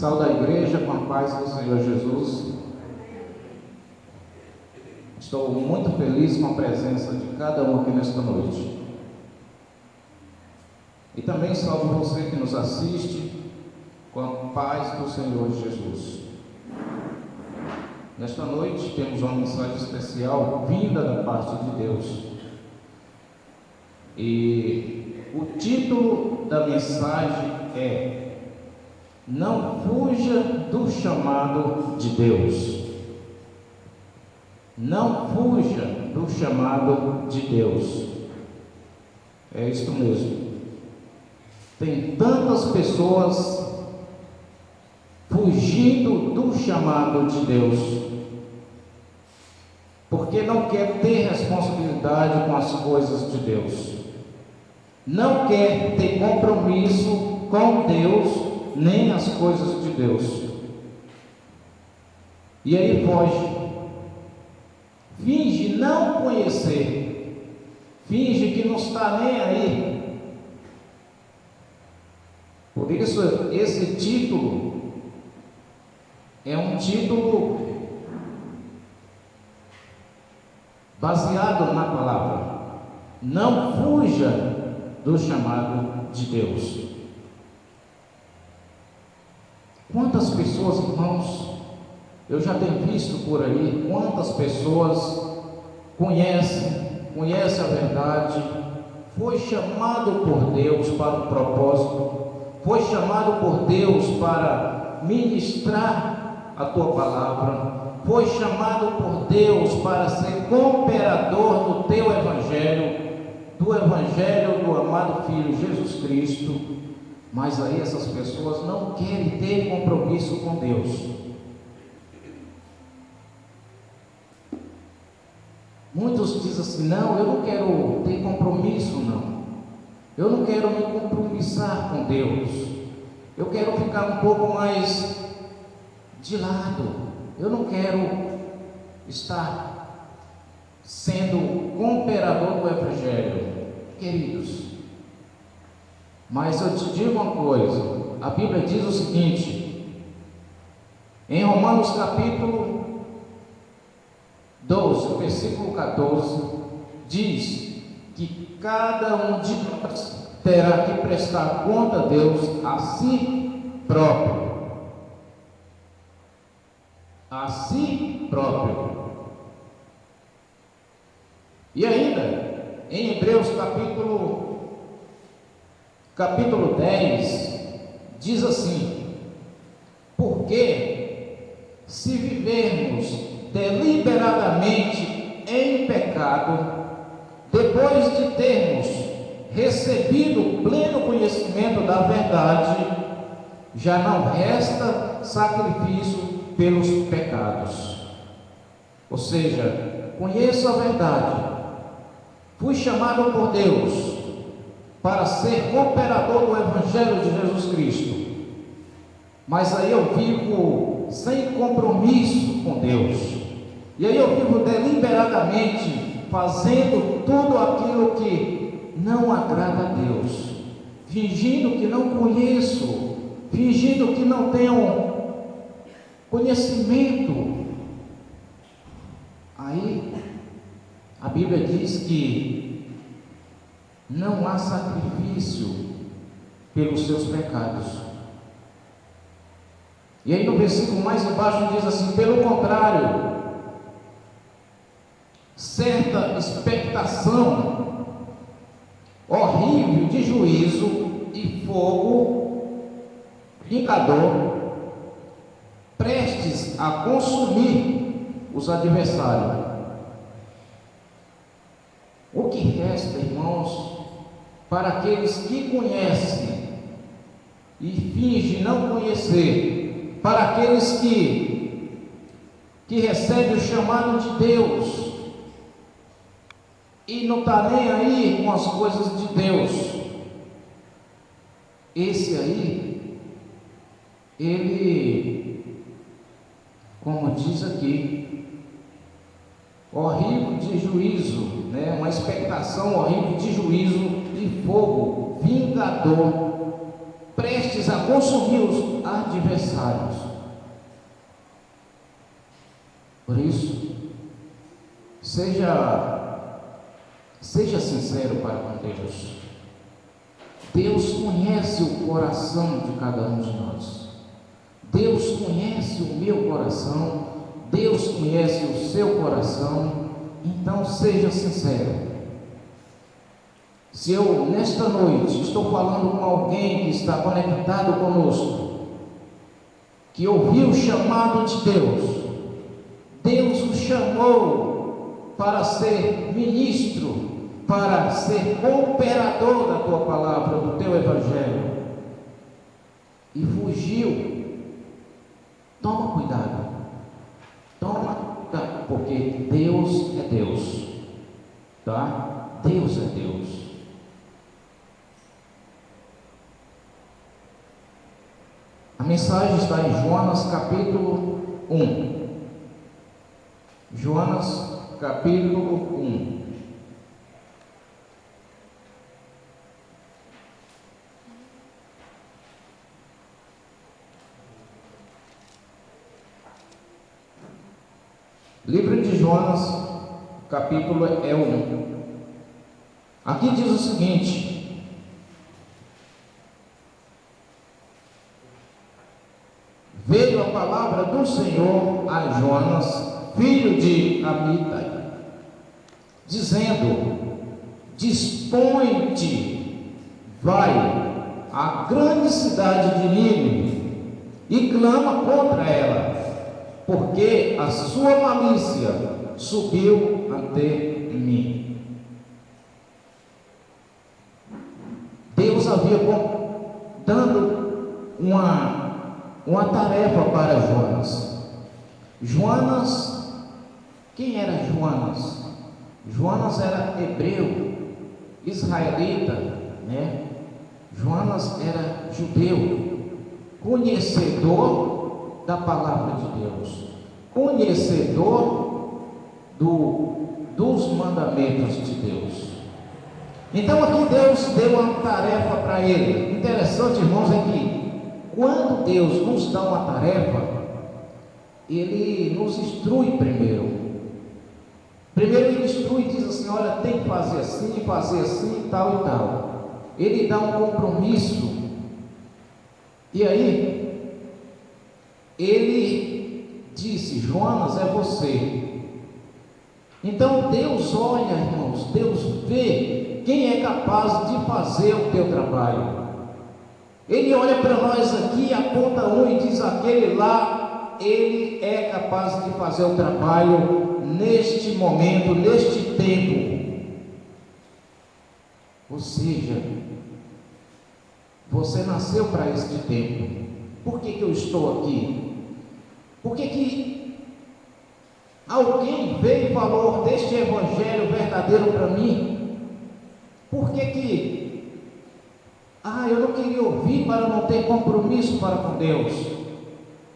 Saúde a igreja com a paz do Senhor Jesus. Estou muito feliz com a presença de cada um aqui nesta noite. E também salve você que nos assiste com a paz do Senhor Jesus. Nesta noite temos uma mensagem especial vinda da parte de Deus. E o título da mensagem é: não fuja do chamado de Deus. Não fuja do chamado de Deus. É isso mesmo. Tem tantas pessoas fugindo do chamado de Deus, porque não quer ter responsabilidade com as coisas de Deus, não quer ter compromisso com Deus, nem as coisas de Deus. E aí foge, finge não conhecer, finge que não está nem aí. Por isso, esse título é um título baseado na palavra. Não fuja do chamado de Deus. Quantas pessoas, irmãos, eu já tenho visto por aí, quantas pessoas conhecem a verdade, foi chamado por Deus para um propósito, foi chamado por Deus para ministrar a tua palavra, foi chamado por Deus para ser cooperador do teu evangelho, do evangelho do amado Filho Jesus Cristo. Mas aí essas pessoas não querem ter compromisso com Deus. Muitos dizem assim: não, eu não quero ter compromisso, não. Eu não quero me compromissar com Deus. Eu quero ficar um pouco mais de lado. Eu não quero estar sendo cooperador do evangelho. Queridos, mas eu te digo uma coisa, a Bíblia diz o seguinte, em Romanos capítulo 12, versículo 14, diz que cada um de nós terá que prestar conta a Deus a si próprio. A si próprio. E ainda, em Hebreus capítulo 10, diz assim: porque se vivermos deliberadamente em pecado, depois de termos recebido pleno conhecimento da verdade, já não resta sacrifício pelos pecados. Ou seja, conheço a verdade, fui chamado por Deus para ser cooperador do evangelho de Jesus Cristo, mas aí eu vivo sem compromisso com Deus, e aí eu vivo deliberadamente fazendo tudo aquilo que não agrada a Deus, fingindo que não conheço, fingindo que não tenho conhecimento. Aí a Bíblia diz que não há sacrifício pelos seus pecados. E aí no versículo mais embaixo diz assim: pelo contrário, certa expectação horrível de juízo e fogo vingador, prestes a consumir os adversários. O que resta, irmãos, para aqueles que conhecem e fingem não conhecer, para aqueles que recebem o chamado de Deus e não está nem aí com as coisas de Deus? Esse aí, ele, como diz aqui, horrível de juízo, né? Uma expectação horrível de juízo e fogo vingador, prestes a consumir os adversários. Por isso, seja sincero para com Deus. Deus conhece o coração de cada um de nós. Deus conhece o meu coração. Deus conhece o seu coração. Então seja sincero. Se eu nesta noite estou falando com alguém que está conectado conosco, que ouviu o chamado de Deus, Deus o chamou para ser ministro, para ser cooperador da tua palavra, do teu evangelho, e fugiu. Toma cuidado, porque Deus é Deus, tá? Deus é Deus. A mensagem está em Jonas capítulo 1. Jonas capítulo 1. Livro de Jonas, capítulo é 1. Aqui diz o seguinte: veio a palavra do Senhor a Jonas, filho de Amitai, dizendo: dispõe-te, vai à grande cidade de Nínive e clama contra ela, porque a sua malícia subiu ante mim. Deus havia dando uma tarefa para Jonas. Quem era Jonas? Jonas era hebreu, israelita, né? Jonas era judeu, conhecedor da palavra de Deus, conhecedor dos mandamentos de Deus. Então aqui Deus deu uma tarefa para ele. Interessante, irmãos, é que quando Deus nos dá uma tarefa, Ele nos instrui primeiro. Primeiro Ele instrui e diz assim: olha, tem que fazer assim, tal e tal. Ele dá um compromisso. E aí Ele disse: Jonas, é você. Então Deus olha, irmãos, Deus vê quem é capaz de fazer o teu trabalho. Ele olha para nós aqui, aponta um e diz: aquele lá, ele é capaz de fazer o trabalho neste momento, neste tempo. Ou seja, você nasceu para este tempo. Por que eu estou aqui? Por que alguém veio e falou deste evangelho verdadeiro para mim? Por que eu não queria ouvir para não ter compromisso para com Deus,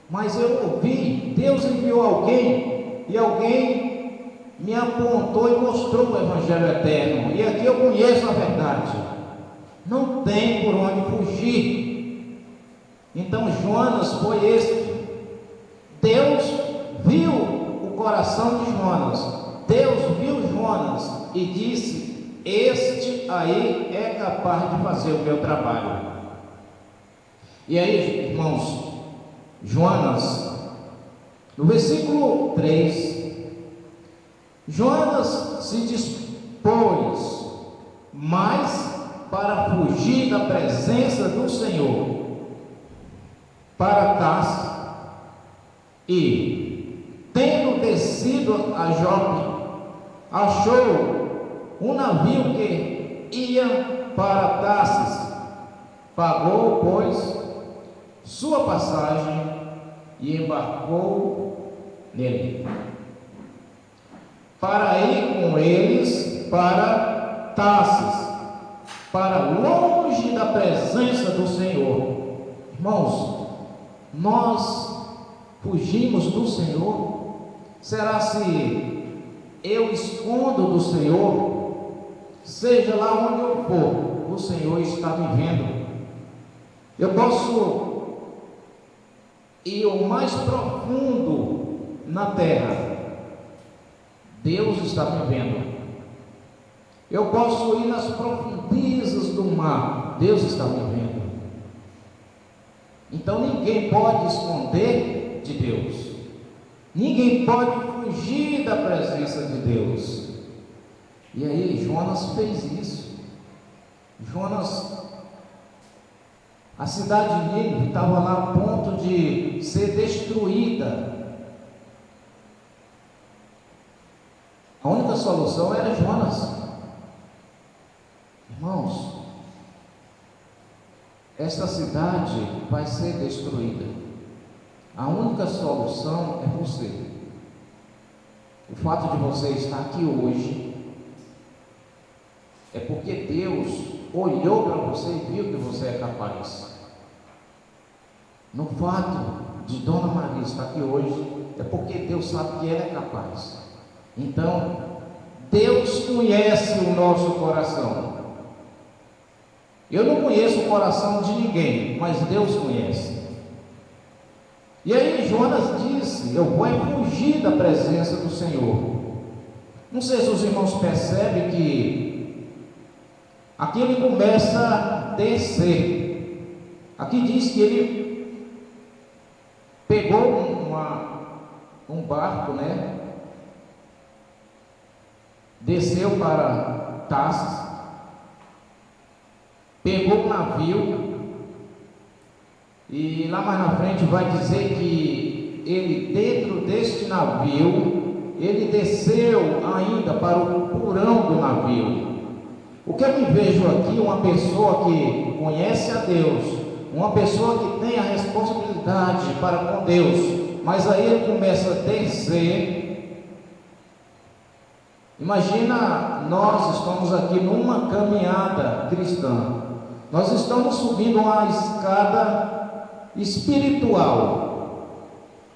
mas eu ouvi, Deus enviou alguém, e alguém me apontou e mostrou o evangelho eterno, e aqui eu conheço a verdade, não tem por onde fugir. Então Jonas foi este. Deus viu o coração de Jonas, Deus viu Jonas e disse: este aí é capaz de fazer o meu trabalho. E aí, irmãos, Jonas, no versículo 3, Jonas se dispôs mais para fugir da presença do Senhor para Tarsis, e, tendo descido a Jope, achou um navio que ia para Tarsis, pagou, pois, sua passagem e embarcou nele, para ir com eles para Tarsis, para longe da presença do Senhor. Irmãos, nós fugimos do Senhor? Será se eu escondo do Senhor? Seja lá onde eu for, o Senhor está me vendo. Eu posso ir ao mais profundo na terra, Deus está me vendo. Eu posso ir nas profundezas do mar, Deus está me vendo. Então ninguém pode esconder de Deus, ninguém pode fugir da presença de Deus. E aí Jonas fez isso. Jonas, a cidade de Nínive estava lá a ponto de ser destruída. A única solução era Jonas. Irmãos, esta cidade vai ser destruída. A única solução é você. O fato de você estar aqui hoje é porque Deus olhou para você e viu que você é capaz. No fato de Dona Maria estar aqui hoje, é porque Deus sabe que ela é capaz. Então, Deus conhece o nosso coração. Eu não conheço o coração de ninguém, mas Deus conhece. E aí Jonas disse: eu vou fugir da presença do Senhor. Não sei se os irmãos percebem que aqui ele começa a descer. Aqui diz que ele pegou um barco, né? Desceu para Tarsis, pegou um navio, e lá mais na frente vai dizer que ele, dentro deste navio, ele desceu ainda para o porão do navio. O que eu me vejo aqui, uma pessoa que conhece a Deus, uma pessoa que tem a responsabilidade para com Deus, mas aí ele começa a descer. Imagina, nós estamos aqui numa caminhada cristã, nós estamos subindo uma escada espiritual.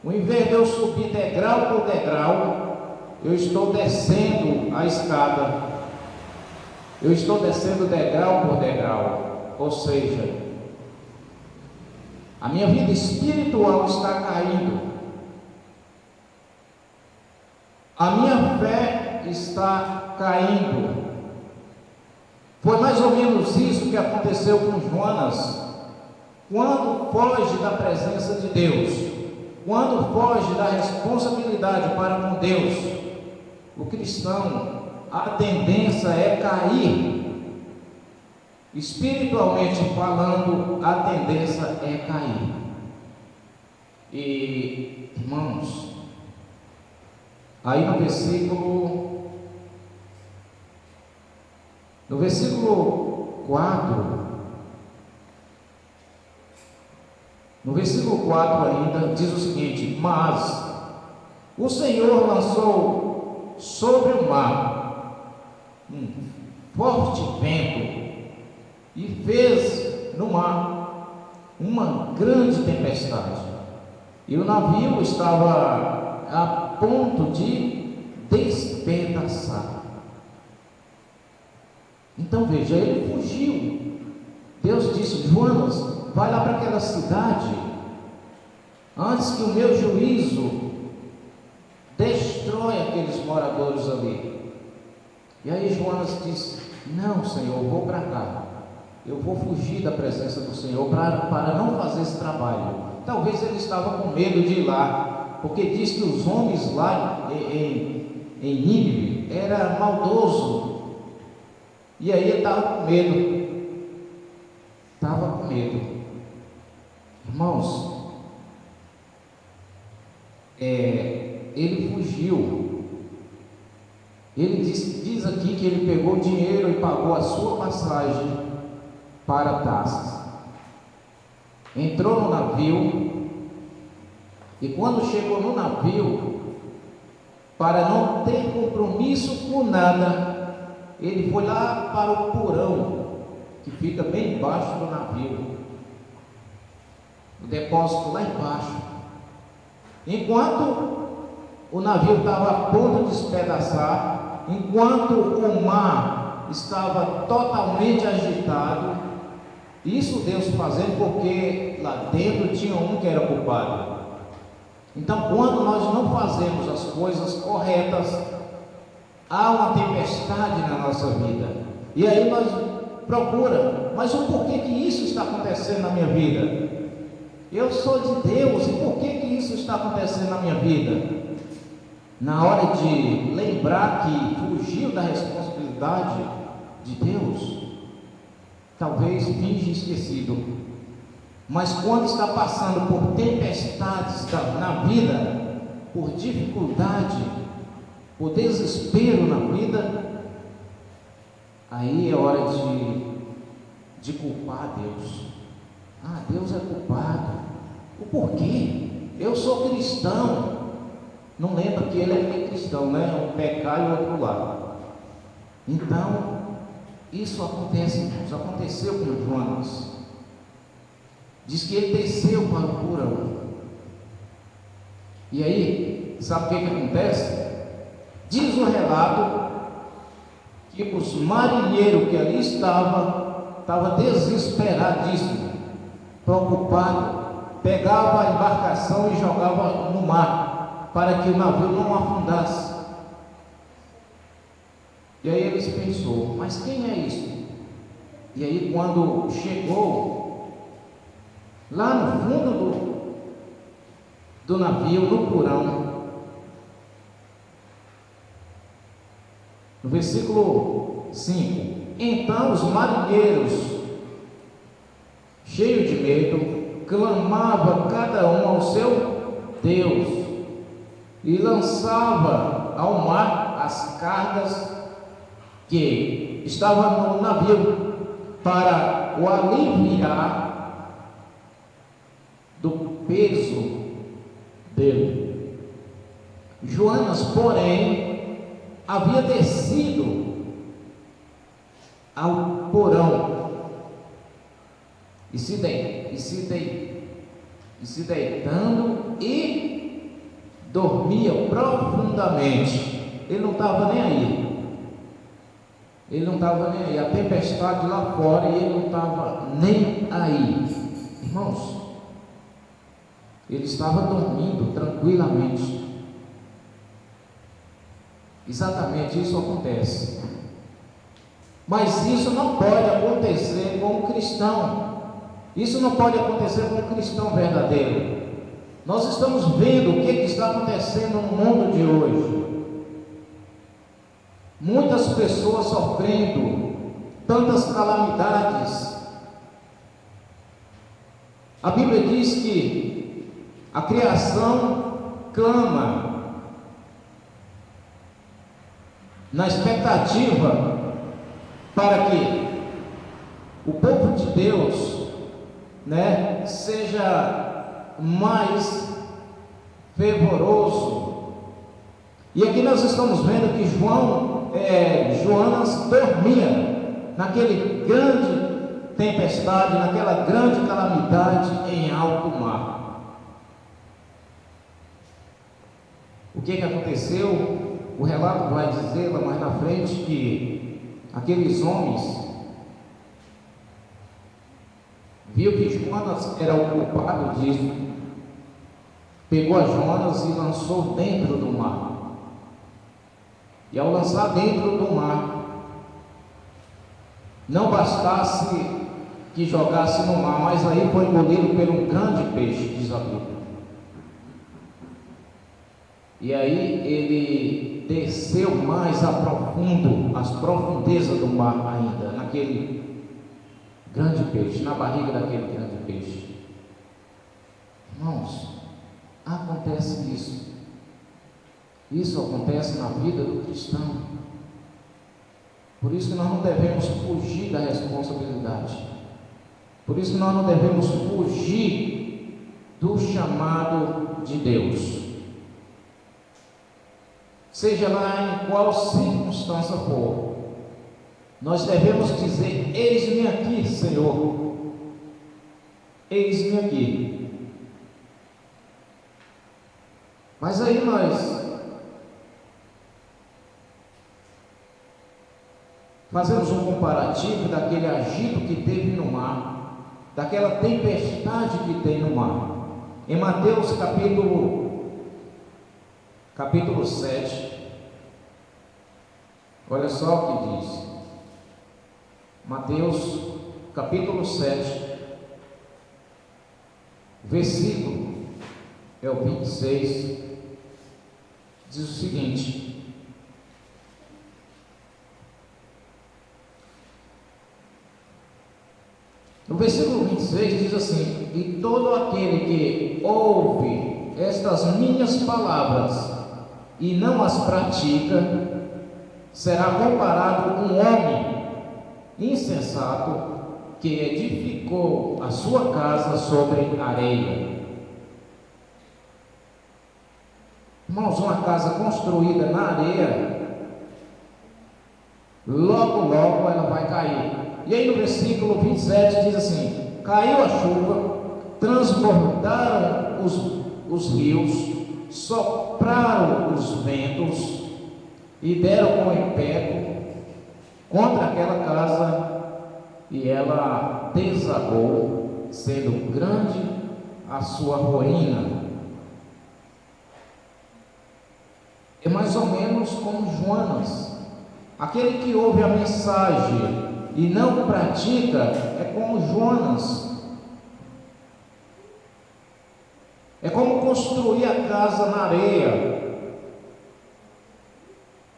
Ao invés de eu subir degrau por degrau, eu estou descendo a escada, eu estou descendo degrau por degrau, ou seja, a minha vida espiritual está caindo, a minha fé está caindo. Foi mais ou menos isso que aconteceu com Jonas, quando foge da presença de Deus, quando foge da responsabilidade para com Deus. O cristão, a tendência é cair, espiritualmente falando, a tendência é cair. E, irmãos, aí no versículo 4, no versículo 4 ainda, diz o seguinte: mas o Senhor lançou sobre o mar um forte vento e fez no mar uma grande tempestade, e o navio estava a ponto de despedaçar. Então veja, ele fugiu. Deus disse: Jonas, vai lá para aquela cidade, antes que o meu juízo destrói aqueles moradores ali. E aí Jonas disse: não, Senhor, eu vou para cá, eu vou fugir da presença do Senhor para não fazer esse trabalho. Talvez ele estava com medo de ir lá, porque diz que os homens lá em Nínive eram maldosos. E aí ele estava com medo, irmãos. Ele fugiu. Ele diz aqui que ele pegou o dinheiro e pagou a sua passagem para Tarsis, entrou no navio, e quando chegou no navio, para não ter compromisso com nada, ele foi lá para o porão, que fica bem embaixo do navio, o depósito lá embaixo. Enquanto o navio estava a ponto de despedaçar, enquanto o mar estava totalmente agitado, Isso Deus fazendo porque lá dentro tinha um que era culpado. Então, quando nós não fazemos as coisas corretas, há uma tempestade na nossa vida. E aí nós procura, mas o porquê que isso está acontecendo na minha vida? Eu sou de Deus, e por que isso está acontecendo na minha vida? Na hora de lembrar que fugiu da responsabilidade de Deus, talvez finge esquecido. Mas quando está passando por tempestades na vida, por dificuldade, por desespero na vida, aí é hora de culpar Deus. Ah, Deus é culpado. O porquê? Eu sou cristão. Não lembra que ele é cristão, né? Um pecar e o outro lado. Então, isso acontece, irmãos. Aconteceu com Jonas. Diz que ele desceu para o porão. E aí, sabe o que acontece? Diz o relato que os marinheiros que ali estavam desesperadíssimos, preocupados, pegavam a embarcação e jogavam no mar, para que o navio não afundasse. E aí eles pensaram, mas quem é isso? E aí quando chegou lá no fundo do navio, no porão, no versículo 5, então os marinheiros, cheios de medo, clamavam cada um ao seu Deus e lançava ao mar as cargas que estavam no navio para o aliviar do peso dele. Jonas, porém, havia descido ao porão e se deitando e dormia profundamente. Ele não estava nem aí. A tempestade lá fora e ele não estava nem aí. Irmãos, ele estava dormindo tranquilamente. Exatamente isso acontece. Mas isso não pode acontecer com um cristão. Isso não pode acontecer com um cristão verdadeiro. Nós estamos vendo o que está acontecendo no mundo de hoje. Muitas pessoas sofrendo tantas calamidades. A Bíblia diz que a criação clama na expectativa para que o povo de Deus, seja mais fervoroso. E aqui nós estamos vendo que Jonas dormia naquele grande tempestade, naquela grande calamidade em alto mar. O que aconteceu? O relato vai dizer lá mais na frente que aqueles homens viu que Jonas era o culpado disso, pegou a Jonas e lançou dentro do mar. E ao lançar dentro do mar, não bastasse que jogasse no mar, mas aí foi engolido por um grande peixe, diz a Bíblia. E aí ele desceu mais a profundo, as profundezas do mar ainda, naquele grande peixe, na barriga daquele grande peixe. Irmãos, acontece isso. Isso acontece na vida do cristão. Por isso que nós não devemos fugir da responsabilidade. Por isso que nós não devemos fugir do chamado de Deus. Seja lá em qual circunstância for, nós devemos dizer: eis-me aqui, Senhor, eis-me aqui. Mas aí nós fazemos um comparativo daquele agito que teve no mar. daquela tempestade que tem no mar. Em Mateus capítulo 7, olha só o que diz. Mateus capítulo 7, versículo é o 26, diz o seguinte: no versículo 26 diz assim: e todo aquele que ouve estas minhas palavras e não as pratica, será comparado com um homem insensato que edificou a sua casa sobre areia. Irmãos, uma casa construída na areia, logo ela vai cair. E aí no versículo 27 diz assim: caiu a chuva, transbordaram os rios, sopraram os ventos e deram com império contra aquela casa, e ela desabou, sendo grande a sua ruína. É mais ou menos como Jonas. Aquele que ouve a mensagem e não pratica é como Jonas. É como construir a casa na areia.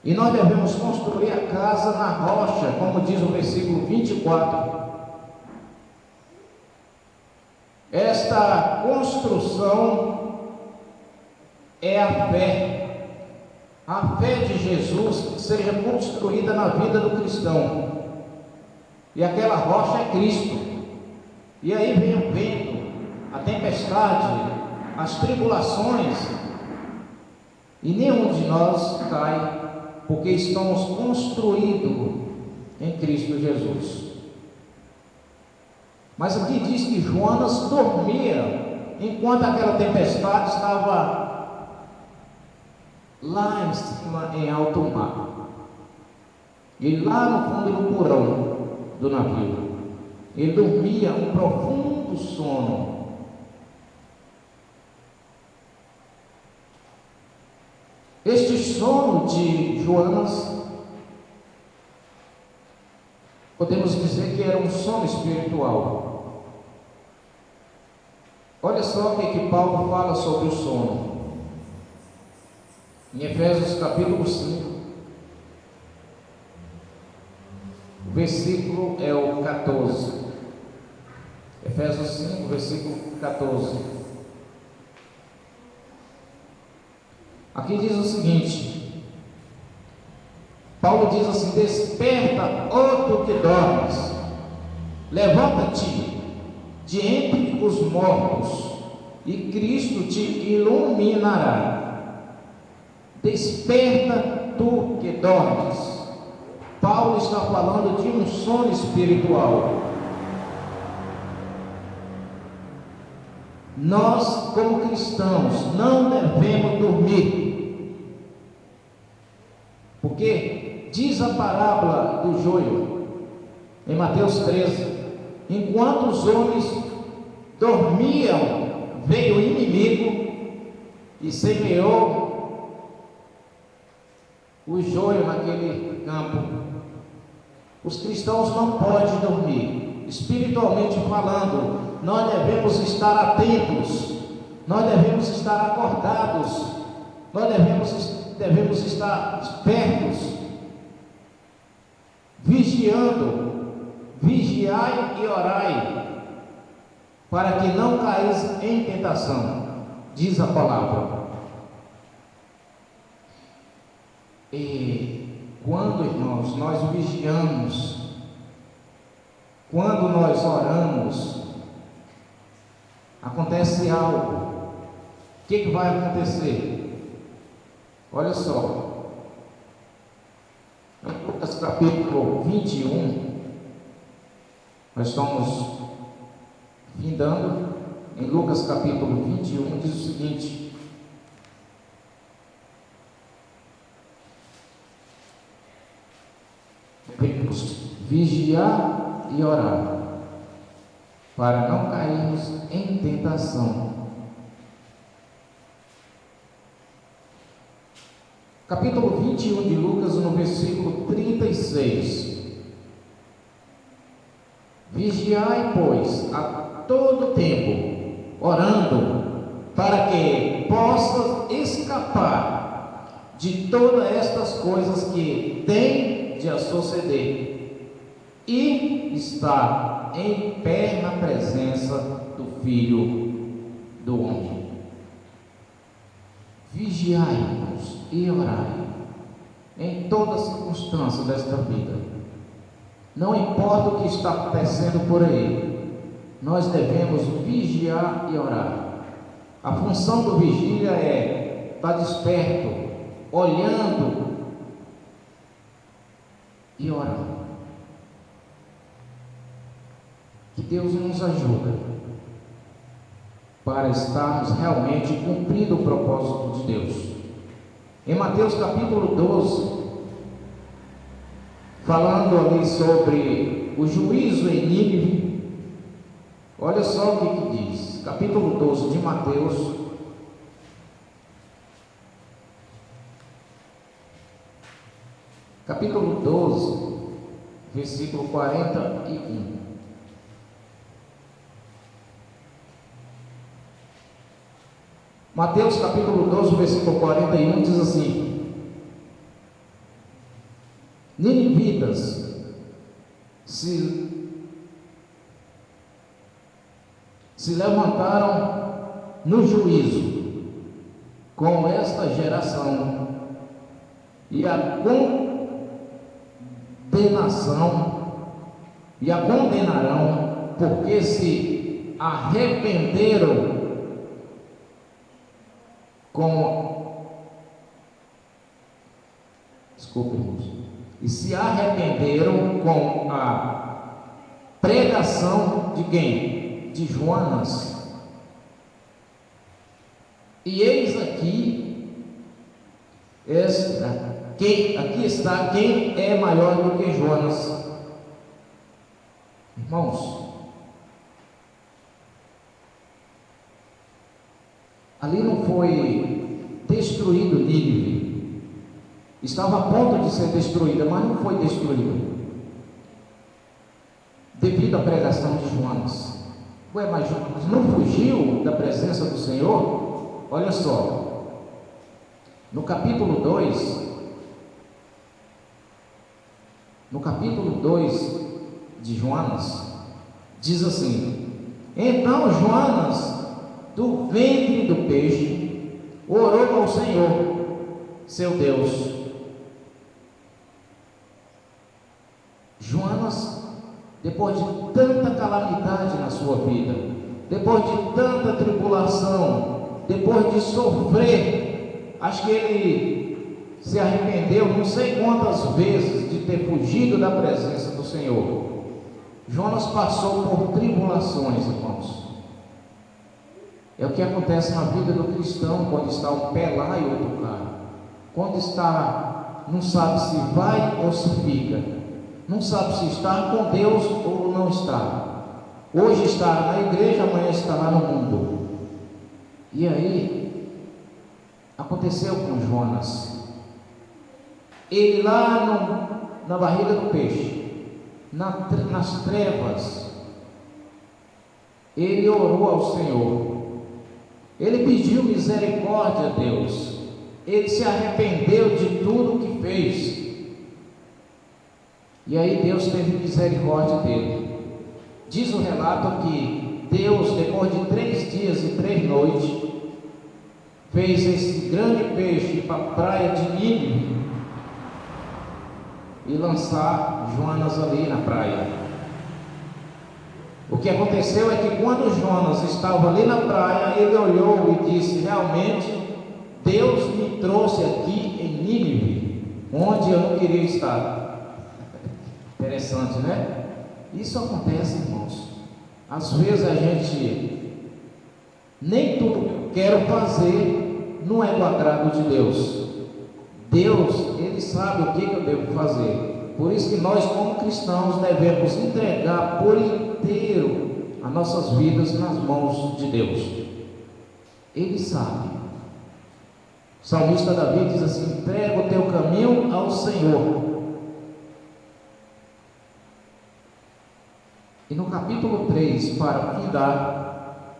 E nós devemos construir a casa na rocha, como diz o versículo 24. Esta construção é a fé. A fé de Jesus seja construída na vida do cristão. E aquela rocha é Cristo. E aí vem o vento, a tempestade, as tribulações, e nenhum de nós cai, porque estamos construídos em Cristo Jesus. Mas aqui diz que Jonas dormia enquanto aquela tempestade estava lá em cima, em alto mar, e lá no fundo do porão do navio, ele dormia um profundo sono. Este sono de Jonas, podemos dizer que era um sono espiritual. Olha só o que Paulo fala sobre o sono. Em Efésios capítulo 5, o versículo é o 14. Efésios 5, versículo 14. Aqui diz o seguinte: Paulo diz assim: desperta, ó tu que dormes, levanta-te de entre os mortos, e Cristo te iluminará. Desperta, tu que dormes. Paulo está falando de um sono espiritual. Nós, como cristãos, não devemos dormir, porque diz a parábola do joio em Mateus 13: enquanto os homens dormiam, veio o inimigo e semeou o joio naquele campo. Os cristãos não podem dormir. Espiritualmente falando, nós devemos estar atentos, nós devemos estar acordados, nós devemos estar espertos, vigiando. Vigiai e orai, para que não caís em tentação, diz a palavra. E quando, irmãos, nós vigiamos, quando nós oramos, acontece algo. O que vai acontecer? Olha só, em Lucas capítulo 21, nós estamos findando. Em Lucas capítulo 21 diz o seguinte: devemos vigiar e orar. para não cairmos em tentação. Capítulo 21 de Lucas, no versículo 36. Vigiai, pois, a todo tempo, orando, para que possas escapar de todas estas coisas que têm de suceder, e estar em pé na presença do Filho do Homem. Vigiai-vos e orai em toda circunstância desta vida. Não importa o que está acontecendo por aí, nós devemos vigiar e orar. A função do vigília é estar desperto, olhando e orando. Que Deus nos ajude para estarmos realmente cumprindo o propósito de Deus. Em Mateus capítulo 12, falando ali sobre o juízo em Nínive, olha só o que diz, capítulo 12 de Mateus, capítulo 12, versículo 41. Mateus capítulo 12, versículo 41 diz assim: Ninivitas se levantaram no juízo com esta geração e a condenarão, porque se arrependeram e se arrependeram com a pregação de quem? De Joanas. E eis aqui está quem é maior do que Joanas. Irmãos, ali não foi destruído Nínive. Estava a ponto de ser destruída, mas não foi destruída, devido à pregação de Joanas. Ué, mas Joanas não fugiu da presença do Senhor? Olha só, no capítulo 2 de Joanas, diz assim: então Joanas, do ventre do peixe, orou ao Senhor, seu Deus. Joanas, depois de tanta calamidade na sua vida, depois de tanta tribulação, depois de sofrer, acho que ele se arrependeu não sei quantas vezes de ter fugido da presença do Senhor. Jonas passou por tribulações, irmãos. É o que acontece na vida do cristão quando está um pé lá e outro cá. Quando está, não sabe se vai ou se fica. Não sabe se está com Deus ou não está. Hoje está na igreja, amanhã está lá no mundo. E aí, aconteceu com Jonas. Ele lá na barriga do peixe, nas trevas, ele orou ao Senhor. Ele pediu misericórdia a Deus. Ele se arrependeu de tudo que fez. E aí Deus teve misericórdia dele. Diz o relato que Deus, depois de 3 dias e 3 noites, fez esse grande peixe ir para a praia de Nínive e lançar Jonas ali na praia. O que aconteceu é que quando Jonas estava ali na praia, ele olhou e disse: realmente Deus me trouxe aqui em Nínive, onde eu não queria estar. Interessante, né? Isso acontece, irmãos. Às vezes a gente nem tudo que eu quero fazer não é do agrado de Deus. Deus, Ele sabe o que eu devo fazer. Por isso que nós, como cristãos, devemos entregar por inteiro as nossas vidas nas mãos de Deus. Ele sabe. O salmista Davi diz assim: entrega o teu caminho ao Senhor. E no capítulo 3, para findar,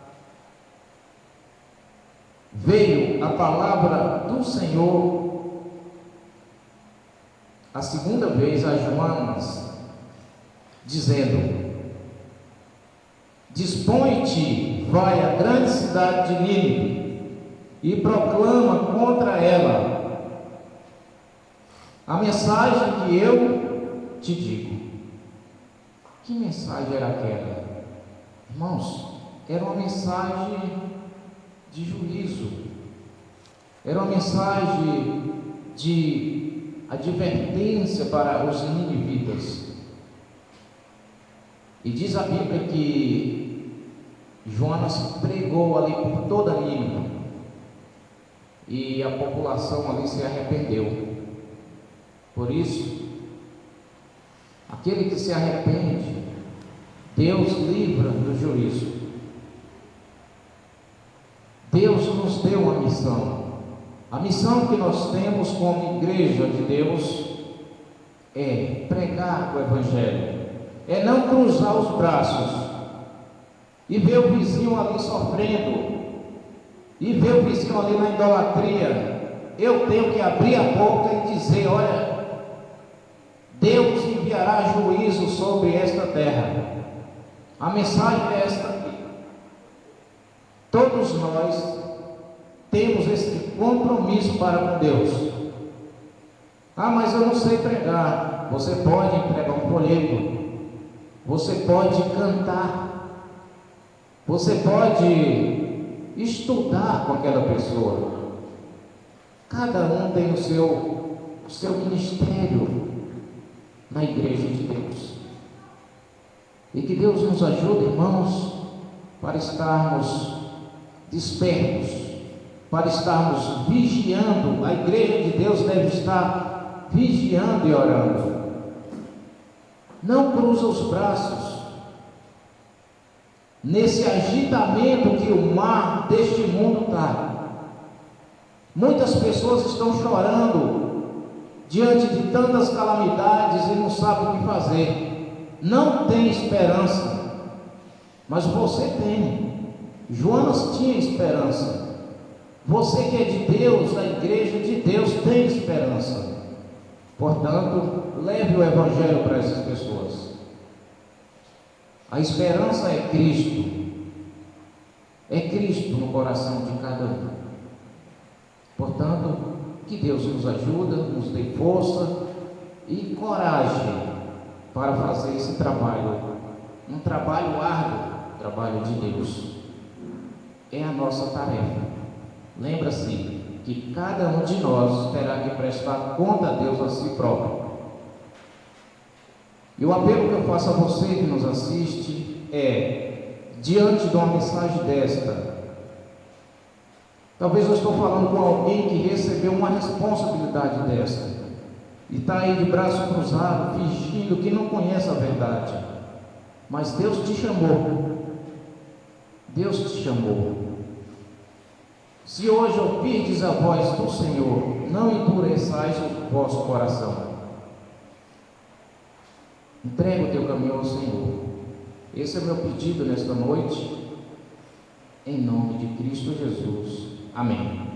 veio a palavra do Senhor a segunda vez a Joanas, dizendo: dispõe-te, vai à grande cidade de Nínive e proclama contra ela a mensagem que eu te digo. Que mensagem era aquela? Irmãos, era uma mensagem de juízo, era uma mensagem de advertência para os ninivitas. E diz a Bíblia que Jonas pregou ali por toda Nínive, e a população ali se arrependeu. Por isso, aquele que se arrepende, Deus livra do juízo. Deus nos deu uma missão. A missão que nós temos como igreja de Deus é pregar o Evangelho, é não cruzar os braços e ver o vizinho ali sofrendo, e ver o vizinho ali na idolatria. Eu tenho que abrir a boca e dizer: olha, Deus enviará juízo sobre esta terra. A mensagem é esta aqui. Todos nós temos esse compromisso para com Deus. Ah, mas eu não sei pregar. Você pode pregar um folheto, você pode cantar, você pode estudar com aquela pessoa. Cada um tem o seu ministério na igreja de Deus. E que Deus nos ajude, irmãos, para estarmos despertos, para estarmos vigiando. A igreja de Deus deve estar vigiando e orando. Não cruza os braços nesse agitamento que o mar deste mundo está. Muitas pessoas estão chorando diante de tantas calamidades e não sabem o que fazer. Não tem esperança, mas você tem. Jonas tinha esperança. Você que é de Deus, da igreja de Deus, tem esperança. Portanto, leve o Evangelho para essas pessoas. A esperança é Cristo. É Cristo no coração de cada um. Portanto, que Deus nos ajude, nos dê força e coragem para fazer esse trabalho. Um trabalho árduo, trabalho de Deus. É a nossa tarefa. Lembra-se que cada um de nós terá que prestar conta a Deus a si próprio. E o apelo que eu faço a você que nos assiste é: diante de uma mensagem desta, talvez eu estou falando com alguém que recebeu uma responsabilidade desta e está aí de braço cruzado, fingindo que não conhece a verdade. Mas Deus te chamou. Deus te chamou. Se hoje ouvirdes a voz do Senhor, não endureçais o vosso coração. Entrega o teu caminho ao Senhor. Esse é o meu pedido nesta noite, em nome de Cristo Jesus. Amém.